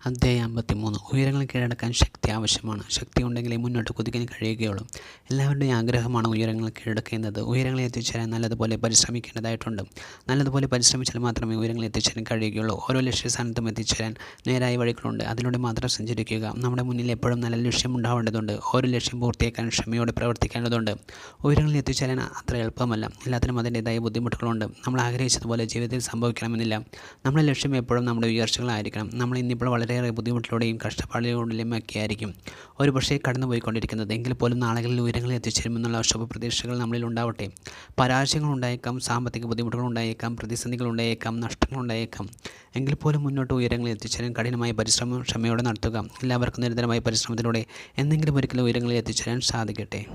അധ്യായം 53. ഉയരങ്ങൾ കീഴടക്കാൻ ശക്തി ആവശ്യമാണ്. ശക്തി ഉണ്ടെങ്കിലേ മുന്നോട്ട് കുതിക്കാൻ കഴിയുകയുള്ളൂ. എല്ലാവരുടെയും ആഗ്രഹമാണ് ഉയരങ്ങൾ കീഴടക്കുന്നത്. ഉയരങ്ങളിൽ എത്തിച്ചേരാൻ നല്ലതുപോലെ പരിശ്രമിക്കേണ്ടതായിട്ടുണ്ട്. നല്ലതുപോലെ പരിശ്രമിച്ചാൽ മാത്രമേ ഉയരങ്ങളിൽ എത്തിച്ചേരാൻ കഴിയുകയുള്ളൂ. ഓരോ ലക്ഷ്യസ്ഥാനത്തും എത്തിച്ചേരാൻ നേരായ വഴികളുണ്ട്. അതിലൂടെ മാത്രം സഞ്ചരിക്കുക. നമ്മുടെ മുന്നിൽ എപ്പോഴും നല്ല ലക്ഷ്യം ഉണ്ടാവേണ്ടതുണ്ട്. ഓരോ ലക്ഷ്യം പൂർത്തിയാക്കാൻ ക്ഷമയോടെ പ്രവർത്തിക്കേണ്ടതുണ്ട്. ഉയരങ്ങളിൽ എത്തിച്ചേരാൻ അത്ര എളുപ്പമല്ല. എല്ലാത്തിനും അതിൻ്റെതായ ബുദ്ധിമുട്ടുകളുണ്ട്. നമ്മൾ ആഗ്രഹിച്ചതുപോലെ ജീവിതത്തിൽ സംഭവിക്കണമെന്നില്ല. നമ്മുടെ ലക്ഷ്യം എപ്പോഴും നമ്മുടെ ഉയർച്ചകളായിരിക്കണം. നമ്മൾ ഇന്നിപ്പോൾ വളരെയേറെ ബുദ്ധിമുട്ടിലൂടെയും കഷ്ടപ്പാടുകളിലൂടെയും ഒക്കെ ആയിരിക്കും ഒരു പക്ഷേ കടന്നുപോയിക്കൊണ്ടിരിക്കുന്നത്. എങ്കിൽ പോലും നാളുകളിൽ ഉയരങ്ങളിൽ എത്തിച്ചേരുമെന്നുള്ള ശുഭപ്രതീക്ഷകൾ നമ്മളിൽ ഉണ്ടാവട്ടെ. പരാജയങ്ങൾ ഉണ്ടായേക്കാം, സാമ്പത്തിക ബുദ്ധിമുട്ടുകൾ ഉണ്ടായേക്കാം, പ്രതിസന്ധികൾ ഉണ്ടായേക്കാം, നഷ്ടങ്ങൾ ഉണ്ടായേക്കാം. എങ്കിൽ പോലും മുന്നോട്ട് ഉയരങ്ങളിൽ എത്തിച്ചേരാൻ കഠിനമായ പരിശ്രമം ക്ഷമയോടെ നടത്തുക. എല്ലാവർക്കും നിരന്തരമായ പരിശ്രമത്തിലൂടെ എന്തെങ്കിലും ഒരിക്കലും ഉയരങ്ങളിൽ എത്തിച്ചേരാൻ സാധിക്കട്ടെ.